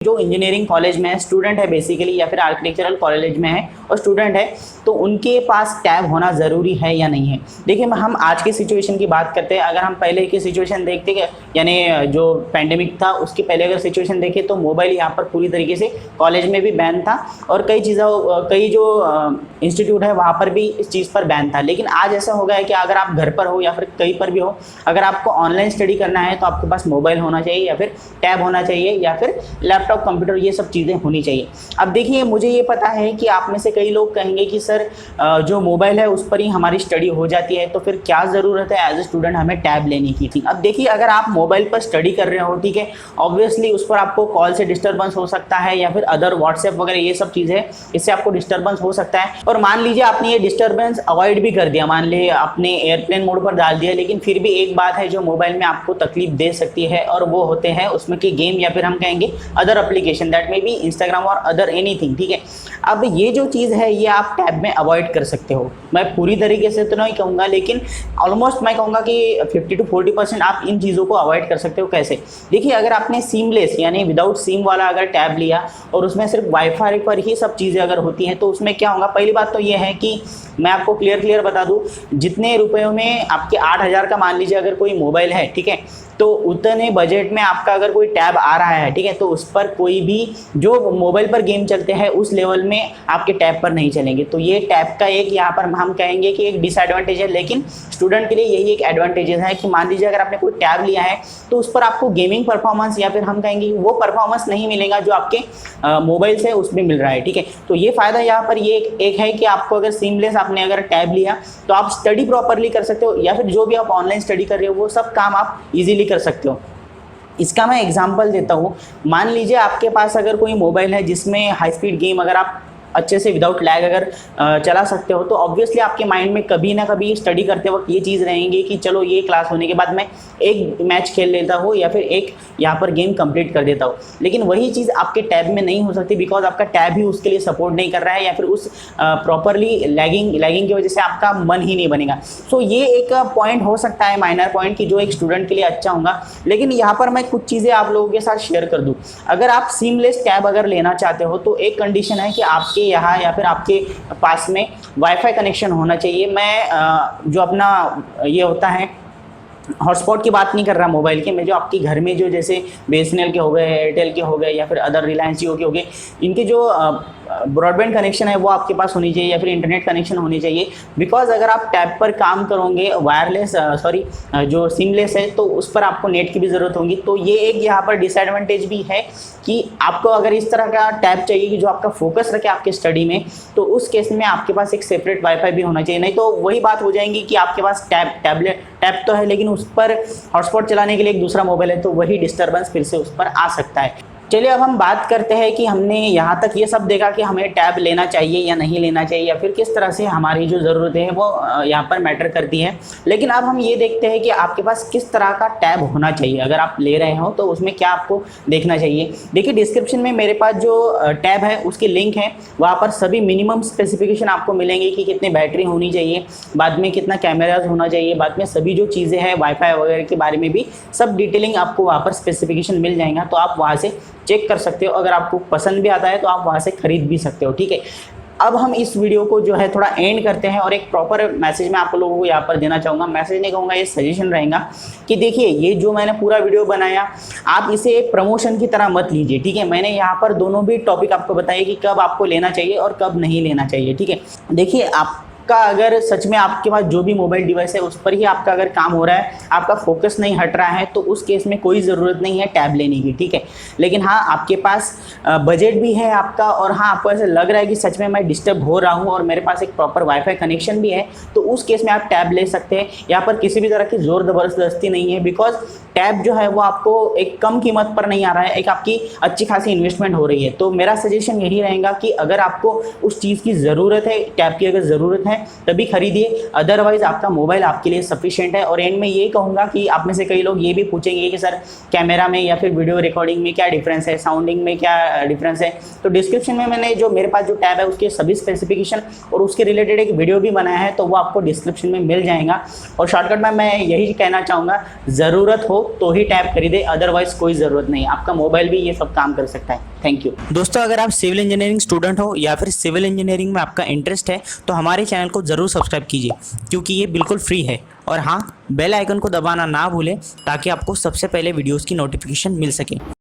जो engineering college में है, स्टूडेंट है बेसिकली, या फिर आर्किटेक्चरल कॉलेज में है और स्टूडेंट है, तो उनके पास टैब होना ज़रूरी है या नहीं है। देखिए, हम आज की सिचुएशन की बात करते हैं। अगर हम पहले की सिचुएशन देखते हैं, यानी जो पैंडेमिक था उसके पहले अगर सिचुएशन देखें, तो मोबाइल यहाँ पर पूरी तरीके से कॉलेज में भी बैन था और कई जो इंस्टीट्यूट है वहाँ पर भी इस चीज़ पर बैन था। लेकिन आज ऐसा हो गया है कि अगर आप घर पर हो या फिर कहीं पर भी हो, अगर आपको ऑनलाइन स्टडी करना है तो आपके पास मोबाइल होना चाहिए या फिर टैब होना चाहिए या फिर लैपटॉप, कंप्यूटर, ये सब चीज़ें होनी चाहिए। अब देखिए, मुझे ये पता है कि आप में से कई लोग कहेंगे कि सर जो मोबाइल है उस पर ही हमारी स्टडी हो जाती है, तो फिर क्या ज़रूरत है एज ए स्टूडेंट हमें टैब लेने की थी। अब देखिए, अगर आप मोबाइल पर स्टडी कर रहे हो, ठीक है, ऑब्वियसली उस पर आपको कॉल से डिस्टर्बेंस हो सकता है या फिर अदर व्हाट्सएप वगैरह ये सब चीज़ें, इससे आपको डिस्टर्बेंस हो सकता है। और मान लीजिए आपने ये डिस्टर्बेंस अवॉइड भी कर दिया, मान लीजिए आपने एयरप्लेन मोड पर डाल दिया, लेकिन फिर भी एक बात है जो मोबाइल में आपको तकलीफ दे सकती है, और वो होते हैं उसमें के गेम या फिर हम कहेंगे other application, that may be Instagram और अदर एनीथिंग, ठीक है। अब ये जो चीज़ है ये आप टैब में अवॉइड कर सकते हो। मैं पूरी तरीके से तो नहीं कहूँगा, लेकिन ऑलमोस्ट मैं कहूँगा कि 50 to 40% आप इन चीज़ों को अवॉइड कर सकते हो। कैसे? देखिए, अगर आपने सीमलेस यानी विदाउट सिम वाला अगर टैब लिया और उसमें सिर्फ वाईफाई पर ही सब चीज़ें अगर होती हैं, तो उसमें क्या होगा। पहली बात तो ये है कि मैं आपको क्लियर बता दूँ, जितने रुपयों में आपके 8,000 का मान लीजिए अगर कोई मोबाइल है, ठीक है, तो उतने बजट में आपका अगर कोई टैब आ रहा है, ठीक है, तो उस पर कोई भी जो मोबाइल पर गेम चलते हैं उस लेवल में आपके टैब पर नहीं चलेंगे। तो ये टैब का एक यहाँ पर हम कहेंगे कि एक डिसएडवांटेज है, लेकिन स्टूडेंट के लिए यही एक एडवांटेजेस है कि मान लीजिए अगर आपने कोई टैब लिया है तो उस पर आपको गेमिंग परफॉर्मेंस या फिर हम कहेंगे वो परफॉर्मेंस नहीं मिलेगा जो आपके मोबाइल से उसमें मिल रहा है, ठीक है। तो ये फ़ायदा यहाँ पर ये एक है कि आपको अगर सीमलेस आपने अगर टैब लिया तो आप स्टडी प्रॉपरली कर सकते हो, या फिर जो भी आप ऑनलाइन स्टडी कर रहे हो वो सब काम आप इजीली कर सकते हो। इसका मैं एग्जांपल देता हूँ। मान लीजिए आपके पास अगर कोई मोबाइल है जिसमें हाई स्पीड गेम अगर आप अच्छे से विदाउट लैग अगर चला सकते हो, तो ऑब्वियसली आपके माइंड में कभी ना कभी स्टडी करते वक्त ये चीज़ रहेंगी कि चलो ये क्लास होने के बाद मैं एक मैच खेल लेता हूँ या फिर एक यहाँ पर गेम कंप्लीट कर देता हूँ। लेकिन वही चीज़ आपके टैब में नहीं हो सकती, बिकॉज आपका टैब ही उसके लिए सपोर्ट नहीं कर रहा है या फिर उस प्रॉपरली लैगिंग की वजह से आपका मन ही नहीं बनेगा। सो ये एक पॉइंट हो सकता है, माइनर पॉइंट, कि जो एक स्टूडेंट के लिए अच्छा होगा। लेकिन यहाँ पर मैं कुछ चीज़ें आप लोगों के साथ शेयर कर दूँ। अगर आप सीमलेस टैब अगर लेना चाहते हो तो एक कंडीशन है कि आपके यहाँ या फिर आपके पास में वाईफाई कनेक्शन होना चाहिए। मैं जो अपना ये होता है हॉटस्पॉट की बात नहीं कर रहा मोबाइल के, मैं जो आपके घर में जो जैसे BSNL के हो गए, एयरटेल के हो गए या फिर अदर रिलायंस जियो के हो गए, इनके जो ब्रॉडबैंड कनेक्शन है वो आपके पास होनी चाहिए या फिर इंटरनेट कनेक्शन होनी चाहिए। बिकॉज अगर आप टैब पर काम करोगे वायरलेस जो सिमलेस है, तो उस पर आपको नेट की भी ज़रूरत होगी। तो ये एक यहाँ पर डिसएडवांटेज भी है कि आपको अगर इस तरह का टैब चाहिए कि जो आपका फोकस रखे आपके स्टडी में, तो उस केस में आपके पास एक सेपरेट वाईफाई भी होना चाहिए। नहीं तो वही बात हो जाएगी कि आपके पास टैब तो है लेकिन उस पर हॉटस्पॉट चलाने के लिए एक दूसरा मोबाइल है, तो वही डिस्टर्बेंस फिर से उस पर आ सकता है। चलिए, अब हम बात करते हैं कि हमने यहाँ तक ये सब देखा कि हमें टैब लेना चाहिए या नहीं लेना चाहिए, या फिर किस तरह से हमारी जो ज़रूरतें हैं वो यहाँ पर मैटर करती है। लेकिन अब हम ये देखते हैं कि आपके पास किस तरह का टैब होना चाहिए। अगर आप ले रहे हो तो उसमें क्या आपको देखना चाहिए। देखिए, डिस्क्रिप्शन में मेरे पास जो टैब है उसकी लिंक है, वहाँ पर सभी मिनिमम स्पेसिफिकेशन आपको मिलेंगे कि कितनी बैटरी होनी चाहिए, बाद में कितना कैमराज होना चाहिए, बाद में सभी जो चीज़ें हैं वाईफाई वगैरह के बारे में भी सब डिटेलिंग आपको वहाँ पर स्पेसिफिकेशन मिल जाएगा। तो आप वहाँ से चेक कर सकते हो। अगर आपको पसंद भी आता है तो आप वहाँ से खरीद भी सकते हो, ठीक है। अब हम इस वीडियो को जो है थोड़ा एंड करते हैं और एक प्रॉपर मैसेज मैं आप लोगों को यहाँ पर देना चाहूँगा। मैसेज नहीं कहूँगा, ये सजेशन रहेगा कि देखिए, ये जो मैंने पूरा वीडियो बनाया आप इसे प्रमोशन की तरह मत लीजिए, ठीक है। मैंने यहाँ पर दोनों भी टॉपिक आपको बताए कि कब आपको लेना चाहिए और कब नहीं लेना चाहिए, ठीक है। देखिए, आप का अगर सच में आपके पास जो भी मोबाइल डिवाइस है उस पर ही आपका अगर काम हो रहा है, आपका फोकस नहीं हट रहा है, तो उस केस में कोई ज़रूरत नहीं है टैब लेने की, ठीक है। लेकिन हाँ, आपके पास बजट भी है आपका, और हाँ आपको ऐसा लग रहा है कि सच में मैं डिस्टर्ब हो रहा हूँ और मेरे पास एक प्रॉपर वाईफाई कनेक्शन भी है, तो उस केस में आप टैब ले सकते हैं। यहाँ पर किसी भी तरह की ज़ोर ज़बरदस्ती नहीं है, बिकॉज टैब जो है वो आपको एक कम कीमत पर नहीं आ रहा है, एक आपकी अच्छी खासी इन्वेस्टमेंट हो रही है। तो मेरा सजेशन यही रहेगा कि अगर आपको उस चीज़ की ज़रूरत है, टैब की अगर ज़रूरत है तभी खरीदिए, अदरवाइज आपका मोबाइल आपके लिए सफिशिएंट है। और एंड में ये कहूँगा कि आप में से कई लोग ये भी पूछेंगे कि सर कैमरा में या फिर वीडियो रिकॉर्डिंग में क्या डिफरेंस है, साउंडिंग में क्या डिफरेंस है। तो डिस्क्रिप्शन में मैंने जो मेरे पास जो टैब है उसके सभी स्पेसिफिकेशन और उसके रिलेटेड एक वीडियो भी बनाया है, तो वो आपको डिस्क्रिप्शन में मिल जाएगा। और शॉर्टकट में मैं यही कहना चाहूँगा, ज़रूरत हो तो ही टैब खरीदे, अदरवाइज कोई ज़रूरत नहीं, आपका मोबाइल भी ये सब काम कर सकता है। Thank you. दोस्तों, अगर आप सिविल इंजीनियरिंग स्टूडेंट हो या फिर सिविल इंजीनियरिंग में आपका इंटरेस्ट है तो हमारे चैनल को ज़रूर सब्सक्राइब कीजिए, क्योंकि ये बिल्कुल फ्री है। और हाँ, बेल आइकन को दबाना ना भूलें ताकि आपको सबसे पहले वीडियोज़ की नोटिफिकेशन मिल सके।